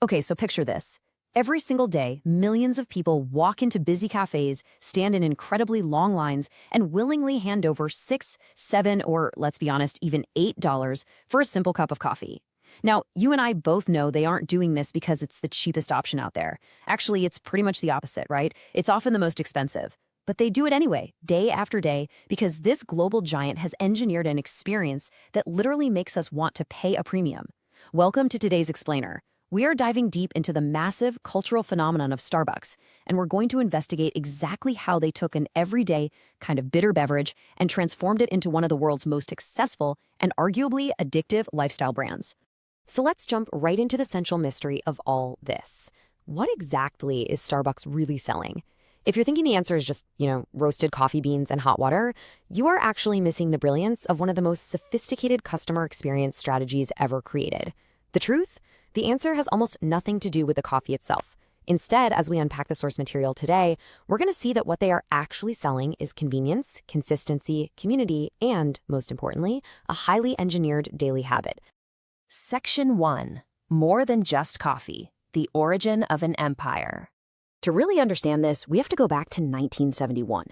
Okay, so picture this. Every single day, millions of people walk into busy cafes, stand in incredibly long lines, and willingly hand over $6, $7, or let's be honest, even $8 for a simple cup of coffee. Now, you and I both know they aren't doing this because it's the cheapest option out there. Actually, it's pretty much the opposite, right? It's often the most expensive. But they do it anyway, day after day, because this global giant has engineered an experience that literally makes us want to pay a premium. Welcome to today's Explainer. We are diving deep into the massive cultural phenomenon of Starbucks, and we're going to investigate exactly how they took an everyday, kind of bitter beverage and transformed it into one of the world's most successful and arguably addictive lifestyle brands. So let's jump right into the central mystery of all this. What exactly is Starbucks really selling? If you're thinking the answer is just, roasted coffee beans and hot water, you are actually missing the brilliance of one of the most sophisticated customer experience strategies ever created. The truth? The answer has almost nothing to do with the coffee itself. Instead, as we unpack the source material today, we're going to see that what they are actually selling is convenience, consistency, community, and, most importantly, a highly engineered daily habit. Section 1. More than just coffee. The origin of an empire. To really understand this, we have to go back to 1971.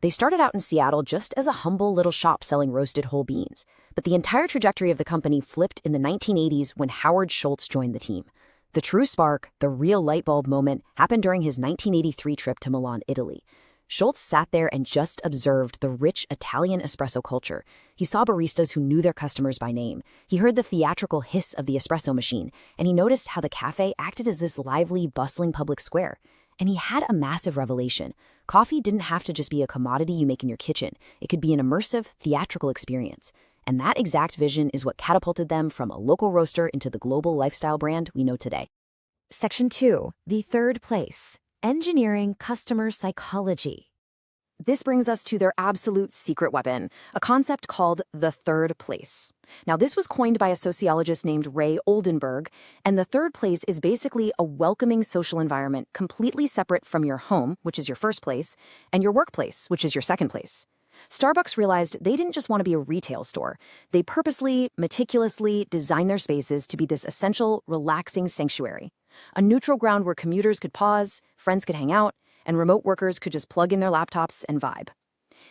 They started out in Seattle just as a humble little shop selling roasted whole beans. But the entire trajectory of the company flipped in the 1980s when Howard Schultz joined the team. The true spark, the real light bulb moment, happened during his 1983 trip to Milan, Italy. Schultz sat there and just observed the rich Italian espresso culture. He saw baristas who knew their customers by name. He heard the theatrical hiss of the espresso machine, and he noticed how the cafe acted as this lively, bustling public square. And he had a massive revelation. Coffee didn't have to just be a commodity you make in your kitchen. It could be an immersive, theatrical experience. And that exact vision is what catapulted them from a local roaster into the global lifestyle brand we know today. Section 2. The third place. Engineering customer psychology. This brings us to their absolute secret weapon, a concept called the third place. Now, this was coined by a sociologist named Ray Oldenburg, and the third place is basically a welcoming social environment completely separate from your home, which is your first place, and your workplace, which is your second place. Starbucks realized they didn't just want to be a retail store. They purposely, meticulously designed their spaces to be this essential, relaxing sanctuary. A neutral ground where commuters could pause, friends could hang out, and remote workers could just plug in their laptops and vibe.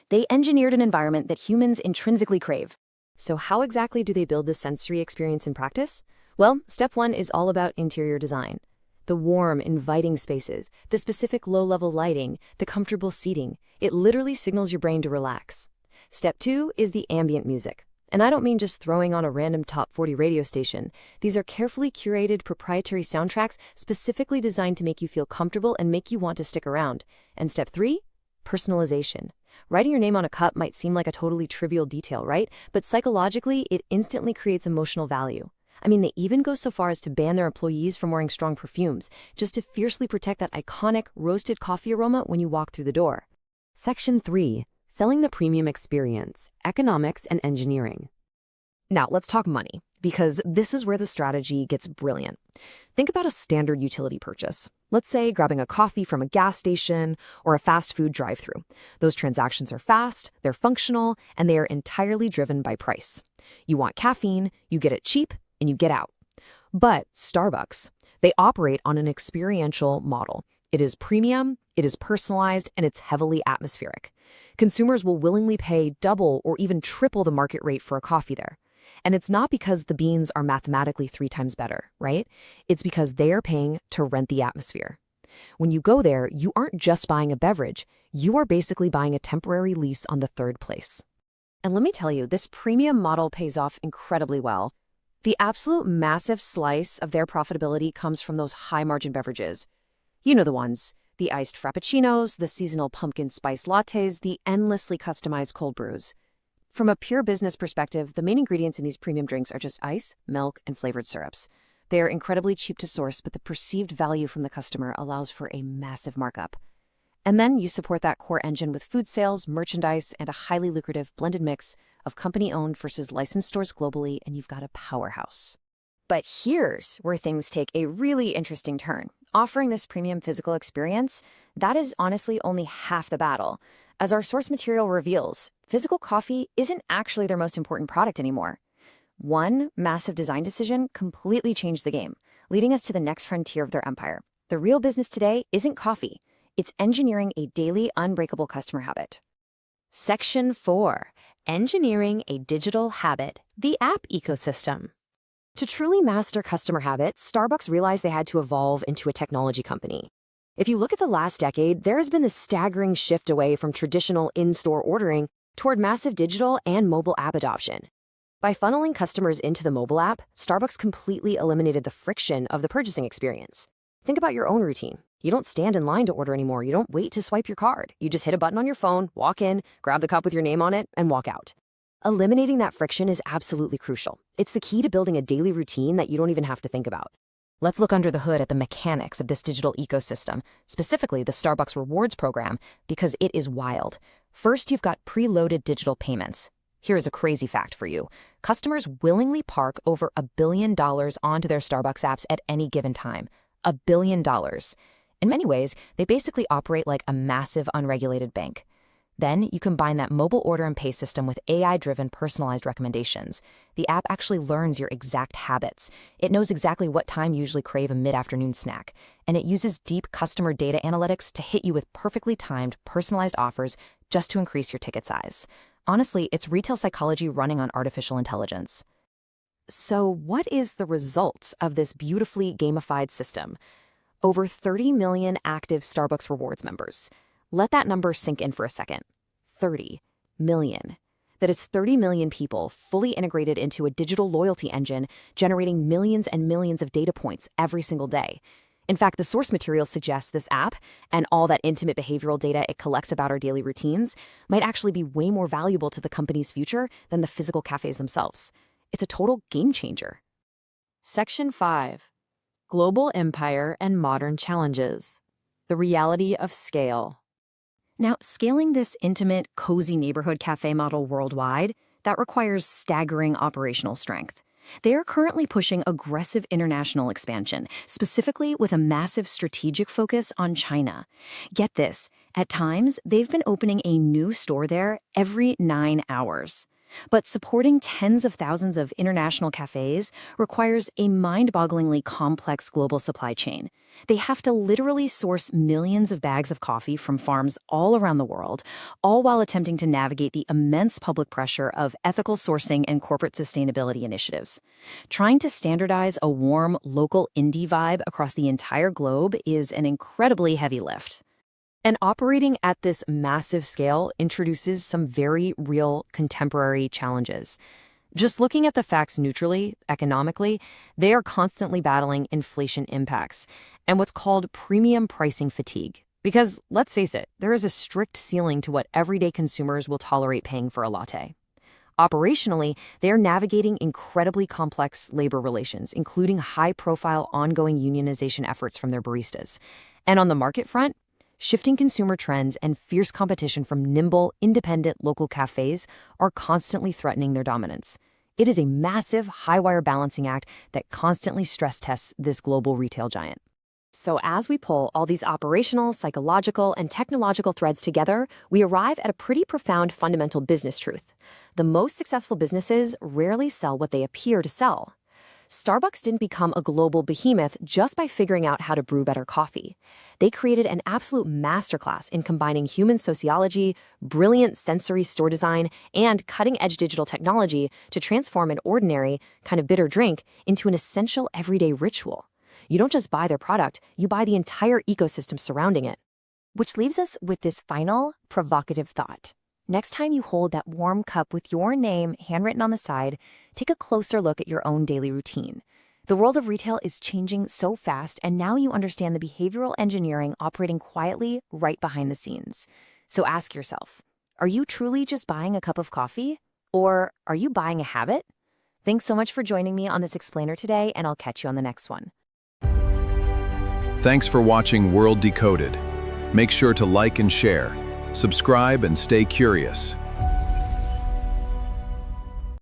They engineered an environment that humans intrinsically crave. So how exactly do they build this sensory experience in practice? Well, step 1 is all about interior design. The warm, inviting spaces, the specific low-level lighting, the comfortable seating. It literally signals your brain to relax. Step 2 is the ambient music. And I don't mean just throwing on a random top 40 radio station. These are carefully curated proprietary soundtracks specifically designed to make you feel comfortable and make you want to stick around. And step 3? Personalization. Writing your name on a cup might seem like a totally trivial detail, right? But psychologically, it instantly creates emotional value. I mean, they even go so far as to ban their employees from wearing strong perfumes, just to fiercely protect that iconic roasted coffee aroma when you walk through the door. Section 3. Selling the premium experience, economics and engineering. Now, let's talk money, because this is where the strategy gets brilliant. Think about a standard utility purchase. Let's say grabbing a coffee from a gas station or a fast food drive-thru. Those transactions are fast, they're functional, and they are entirely driven by price. You want caffeine, you get it cheap, and you get out. But Starbucks, they operate on an experiential model. It is premium, it is personalized, and it's heavily atmospheric. Consumers will willingly pay double or even triple the market rate for a coffee there. And it's not because the beans are mathematically 3 times better, right? It's because they are paying to rent the atmosphere. When you go there, you aren't just buying a beverage, you are basically buying a temporary lease on the third place. And let me tell you, this premium model pays off incredibly well. The absolute massive slice of their profitability comes from those high-margin beverages. You know the ones. The iced frappuccinos, the seasonal pumpkin spice lattes, the endlessly customized cold brews. From a pure business perspective, the main ingredients in these premium drinks are just ice, milk, and flavored syrups. They are incredibly cheap to source, but the perceived value from the customer allows for a massive markup. And then you support that core engine with food sales, merchandise, and a highly lucrative blended mix of company-owned versus licensed stores globally, and you've got a powerhouse. But here's where things take a really interesting turn. Offering this premium physical experience, that is honestly only half the battle. As our source material reveals, physical coffee isn't actually their most important product anymore. One massive design decision completely changed the game. leading us to the next frontier of their empire. The real business today isn't coffee. It's engineering a daily, unbreakable customer habit. Section 4. Engineering a digital habit, the app ecosystem. To truly master customer habits, Starbucks realized they had to evolve into a technology company. If you look at the last decade, there has been this staggering shift away from traditional in-store ordering toward massive digital and mobile app adoption. By funneling customers into the mobile app, Starbucks completely eliminated the friction of the purchasing experience. Think about your own routine. You don't stand in line to order anymore. You don't wait to swipe your card. You just hit a button on your phone, walk in, grab the cup with your name on it, and walk out. Eliminating that friction is absolutely crucial. It's the key to building a daily routine that you don't even have to think about. Let's look under the hood at the mechanics of this digital ecosystem, specifically the Starbucks Rewards program, because it is wild. First, you've got preloaded digital payments. Here is a crazy fact for you. Customers willingly park over $1 billion onto their Starbucks apps at any given time. $1 billion. In many ways, they basically operate like a massive unregulated bank. Then you combine that mobile order and pay system with AI-driven personalized recommendations. The app actually learns your exact habits. It knows exactly what time you usually crave a mid-afternoon snack, and it uses deep customer data analytics to hit you with perfectly timed, personalized offers just to increase your ticket size. Honestly, it's retail psychology running on artificial intelligence. So what is the result of this beautifully gamified system? Over 30 million active Starbucks Rewards members. Let that number sink in for a second. 30 million. That is 30 million people fully integrated into a digital loyalty engine, generating millions and millions of data points every single day. In fact, the source material suggests this app and all that intimate behavioral data it collects about our daily routines might actually be way more valuable to the company's future than the physical cafes themselves. It's a total game changer. Section 5. Global Empire and Modern Challenges. The reality of scale. Now, scaling this intimate, cozy neighborhood cafe model worldwide, that requires staggering operational strength. They are currently pushing aggressive international expansion, specifically with a massive strategic focus on China. Get this, at times, they've been opening a new store there every 9 hours. But supporting tens of thousands of international cafes requires a mind-bogglingly complex global supply chain. They have to literally source millions of bags of coffee from farms all around the world, all while attempting to navigate the immense public pressure of ethical sourcing and corporate sustainability initiatives. Trying to standardize a warm, local indie vibe across the entire globe is an incredibly heavy lift. And operating at this massive scale introduces some very real contemporary challenges. Just looking at the facts neutrally, economically, they are constantly battling inflation impacts and what's called premium pricing fatigue. Because, let's face it, there is a strict ceiling to what everyday consumers will tolerate paying for a latte. Operationally, they are navigating incredibly complex labor relations, including high-profile ongoing unionization efforts from their baristas. And on the market front, shifting consumer trends and fierce competition from nimble, independent local cafes are constantly threatening their dominance. It is a massive, high-wire balancing act that constantly stress tests this global retail giant. So as we pull all these operational, psychological, and technological threads together, we arrive at a pretty profound fundamental business truth. The most successful businesses rarely sell what they appear to sell. Starbucks didn't become a global behemoth just by figuring out how to brew better coffee. They created an absolute masterclass in combining human sociology, brilliant sensory store design, and cutting-edge digital technology to transform an ordinary, kind of bitter drink into an essential everyday ritual. You don't just buy their product, you buy the entire ecosystem surrounding it. Which leaves us with this final, provocative thought. Next time you hold that warm cup with your name handwritten on the side, take a closer look at your own daily routine. The world of retail is changing so fast, and now you understand the behavioral engineering operating quietly right behind the scenes. So ask yourself, are you truly just buying a cup of coffee? Or are you buying a habit? Thanks so much for joining me on this explainer today, and I'll catch you on the next one. Thanks for watching World Decoded. Make sure to like and share. Subscribe and stay curious.